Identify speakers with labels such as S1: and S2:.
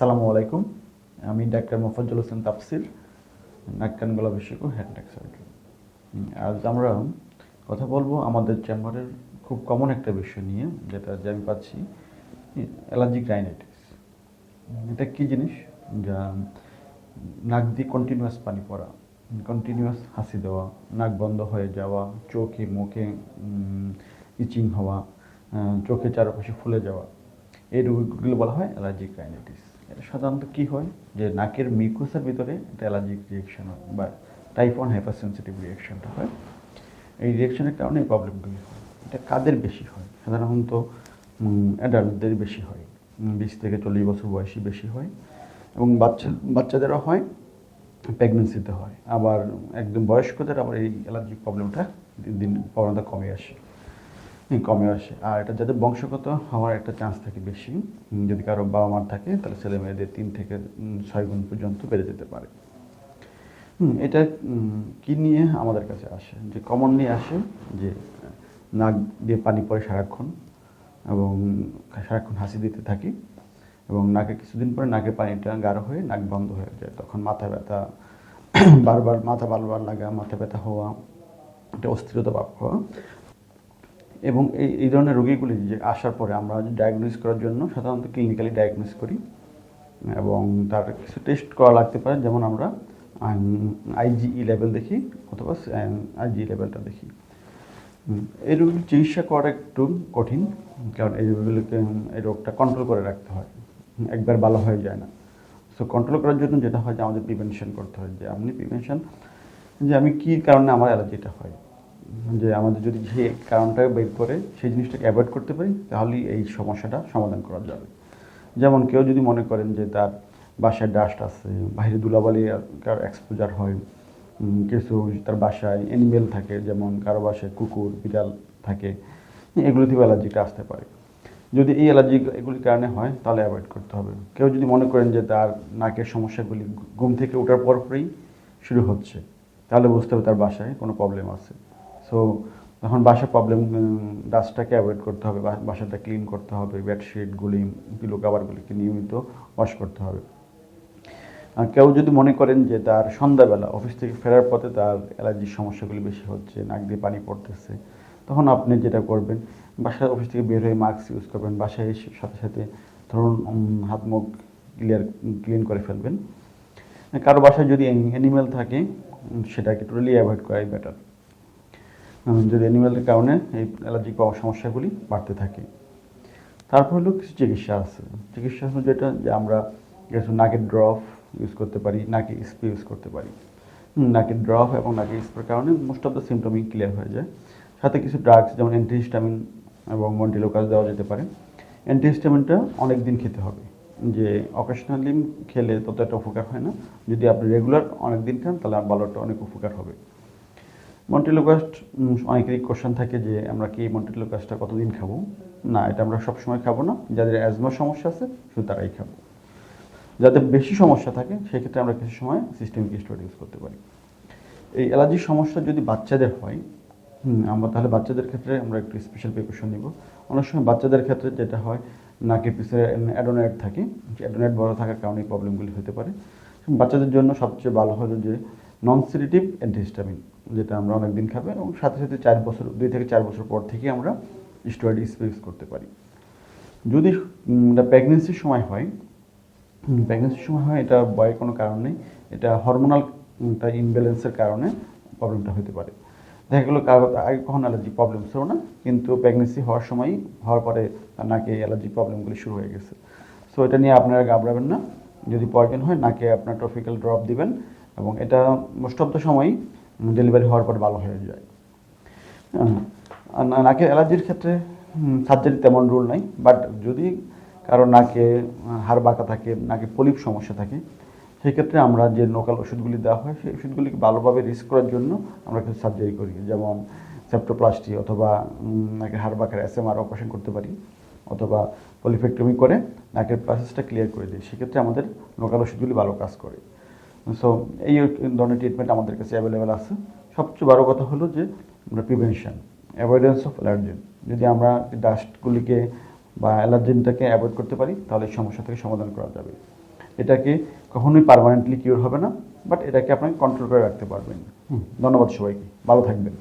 S1: আসসালামু আলাইকুম। আমি ডাক্তার মোফাজ্জল হোসেন তাফসির, নাক কান গলা বিশেষজ্ঞ, হেড নেক সার্জন। আজ আমরা কথা বলবো আমাদের চেম্বারের খুব কমন একটা বিষয় নিয়ে, যেটা যে আমি পাচ্ছি অ্যালার্জিক রাইনাইটিস। এটা কী জিনিস? যা নাক দিয়ে কন্টিনিউয়াস পানি পড়া, কন্টিনিউয়াস হাসি দেওয়া, নাক বন্ধ হয়ে যাওয়া, চোখে মুখে ইচিং হওয়া, চোখে চারপাশে ফুলে যাওয়া, এই রোগগুলো বলা হয় অ্যালার্জিক রাইনাইটিস। এটা সাধারণত কী হয় যে নাকের মিউকাসের ভিতরে একটা অ্যালার্জিক রিয়েকশন হয় বা টাইপ 1 হাইপার সেন্সিটিভ রিয়েকশনটা হয়। এই রিয়েকশনের কারণে এই প্রবলেমগুলি হয়। এটা কাদের বেশি হয়? সাধারণত অ্যাডাল্টদের বেশি হয়, 20 থেকে 40 বছর বয়সী বেশি হয়, এবং বাচ্চাদেরও হয়, প্রেগনেন্সিতে হয়। আবার একদম বয়স্কদের আবার এই অ্যালার্জিক প্রবলেমটা দিন দিন প্রবণতা কমে আসে। আর এটা যাদের বংশগত হওয়ার একটা চান্স থাকে বেশি, যদি কারো বাবা মার থাকে তাহলে ছেলে মেয়েদের 3 থেকে 6 গুণ পর্যন্ত বেড়ে যেতে পারে। এটা কি নিয়ে আমাদের কাছে আসে? যে কমনলি আসে যে নাক দিয়ে পানি পড়ে সারাক্ষণ, এবং সারাক্ষণ হাসি দিতে থাকি, এবং নাকে কিছুদিন পরে নাকের পানিটা গাঢ় হয়ে নাক বন্ধ হয়ে যায়। তখন মাথা ব্যথা, বারবার লাগা, মাথা ব্যথা হওয়া, একটা অস্থিরতা ভাব হওয়া। এবং এই ধরনের রোগীগুলি যে আসার পরে আমরা ডায়াগনোস করার জন্য সাধারণত ক্লিনিক্যালি ডায়াগনোস করি, এবং তার কিছু টেস্ট করা লাগতে পারে। যেমন আমরা আইজিই লেভেল দেখি অথবা আইজিই লেভেলটা দেখি। এই রোগীর চিকিৎসা করা একটু কঠিন, কারণ এই রোগীগুলোকে এই রোগটা কন্ট্রোল করে রাখতে হয়, একবার ভালো হয়ে যায় না। সো কন্ট্রোল করার জন্য যেটা হয় যে আমাদের প্রিভেনশন করতে হয়। যে যে আমি কী কারণে আমার অ্যালার্জিটা হয়, যে আমাদের যদি সেই কারণটা বের করে সেই জিনিসটাকে অ্যাভয়েড করতে পারি, তাহলেই এই সমস্যাটা সমাধান করা যাবে। যেমন কেউ যদি মনে করেন যে তার বাসায় ডাস্ট আছে, বাইরে ধুলাবালি এক্সপোজার হয়, কিছু তার বাসায় অ্যানিমেল থাকে, যেমন কারো বাসায় কুকুর বিড়াল থাকে, এগুলো থেকে অ্যালার্জিটা আসতে পারে। যদি এই অ্যালার্জি এগুলির কারণে হয় তাহলে অ্যাভয়েড করতে হবে। কেউ যদি মনে করেন যে তার নাকের সমস্যাগুলি ঘুম থেকে ওঠার পরই শুরু হচ্ছে, তাহলে বুঝতে হবে তার বাসায় কোনো প্রবলেম আছে। সো তখন বাসার প্রবলেম, ডাস্টটাকে অ্যাভয়েড করতে হবে, বাসাটা ক্লিন করতে হবে, বেডশিটগুলি, পিলো কাভারগুলিকে নিয়মিত ওয়াশ করতে হবে। আর কেউ যদি মনে করেন যে তার সন্ধ্যাবেলা অফিস থেকে ফেরার পথে তার অ্যালার্জির সমস্যাগুলি বেশি হচ্ছে, নাক দিয়ে পানি পড়তেছে, তখন আপনি যেটা করবেন, বাসায় অফিস থেকে বের হয়ে মাস্ক ইউজ করবেন, বাসায় এসে সাথে সাথে ধরুন হাত মুখ ক্লিন করে ফেলবেন। কারো বাসায় যদি অ্যানিমেল থাকে, সেটাকে টোটালি অ্যাভয়েড করাই বেটার, যদি অ্যানিমেলের কারণে এই অ্যালার্জিক সমস্যাগুলি বাড়তে থাকে। তারপর হলো কিছু চিকিৎসা আছে। চিকিৎসা হলো যেটা, যে আমরা কিছু নাকের ড্রপ ইউজ করতে পারি, নাকে স্প্রে ইউজ করতে পারি। নাকের ড্রপ এবং নাকের স্প্রের কারণে মোস্ট অফ দ্য সিমটমই ক্লিয়ার হয়ে যায়। সাথে কিছু ড্রাগস যেমন অ্যান্টিহিস্টামিন এবং মন্টিলোকাস দেওয়া যেতে পারে। অ্যান্টিহিস্টামিনটা অনেক দিন খেতে হবে, যে অকেশনালি খেলে তত একটা উপকার হয় না। যদি আপনি রেগুলার অনেক দিন খান তাহলে ভালোটা অনেক উপকার হবে। মন্টিলোকাস্ট, অনেকেরই কোশ্চেন থাকে যে আমরা কি মন্টিলোকাস্টটা কতদিন খাবো? না, এটা আমরা সবসময় খাবো না। যাদের অ্যাজমার সমস্যা আছে শুধু তারাই খাবো। যাদের বেশি সমস্যা থাকে সেক্ষেত্রে আমরা কিছু সময় সিস্টেমিক স্টেরয়েড ইউজ করতে পারি। এই অ্যালার্জির সমস্যা যদি বাচ্চাদের হয়, আমরা তাহলে বাচ্চাদের ক্ষেত্রে আমরা একটু স্পেশাল প্রিকশন নিব। অনেক সময় বাচ্চাদের ক্ষেত্রে যেটা হয়, নাকের পিছনে অ্যাডোনাইড থাকে, অ্যাডোনাইড বড় থাকার কারণে এই প্রবলেমগুলি হতে পারে। বাচ্চাদের জন্য সবচেয়ে ভালো হলো যে নন সেডেটিভ অ্যান্টিহিস্টামিন, যেটা আমরা অনেক দিন খাবে, এবং সাথে সাথে 2 থেকে 4 বছর পর থেকে আমরা স্টেরয়েড স্প্রে ইউজ করতে পারি। যদি প্রেগনেন্সির সময় হয়, এটা ভয়ের কোনো কারণ নেই। এটা হরমোনাল ইমব্যালেন্সের কারণে প্রবলেমটা হতে পারে। দেখা গেলো কারো আগে কখনো অ্যালার্জি প্রবলেম ছিল না, কিন্তু প্রেগনেন্সি হওয়ার পরে তার নাকে অ্যালার্জি প্রবলেমগুলি শুরু হয়ে গেছে। সো এটা নিয়ে আপনারা ঘাবড়াবেন না। যদি প্রয়োজন হয় নাকে আপনার টপিক্যাল ড্রপ দিবেন, এবং এটা মোস্ট অফ দ্য সময়ই ডেলিভারি হওয়ার পর ভালো হয়ে যায়। নাকের অ্যালার্জির ক্ষেত্রে সার্জারি তেমন রুল নাই, বাট যদি কারো নাকে হাড় বাঁকা থাকে, নাকে পলিপ সমস্যা থাকে, সেক্ষেত্রে আমরা যে লোকাল ওষুধগুলি দেওয়া হয় সেই ওষুধগুলিকে ভালোভাবে রিস্ক করার জন্য আমরা কিছু সার্জারি করি, যেমন সেপ্টোপ্লাস্টি, অথবা নাকের হাড় বাঁকার এসএমআর অপারেশন করতে পারি, অথবা পলিফেক্টমি করে নাকের প্যাসেজটা ক্লিয়ার করে দিই। সেক্ষেত্রে আমাদের লোকাল ওষুধগুলি ভালো কাজ করে। সো এই ধরনের ট্রিটমেন্ট আমাদের কাছে অ্যাভেলেবেল আছে। সবচেয়ে বড় কথা হলো যে আমরা প্রিভেনশন, অ্যাভয়েডেন্স অফ অ্যালার্জেন। যদি আমরা ডাস্টগুলিকে বা অ্যালার্জেনটাকে অ্যাভয়েড করতে পারি, তাহলে এই সমস্যা থেকে সমাধান করা যাবে। এটাকে কখনোই পার্মানেন্টলি কিওর হবে না, বাট এটাকে আপনাকে কন্ট্রোল করে রাখতে পারবেন। ধন্যবাদ সবাইকে, ভালো থাকবেন।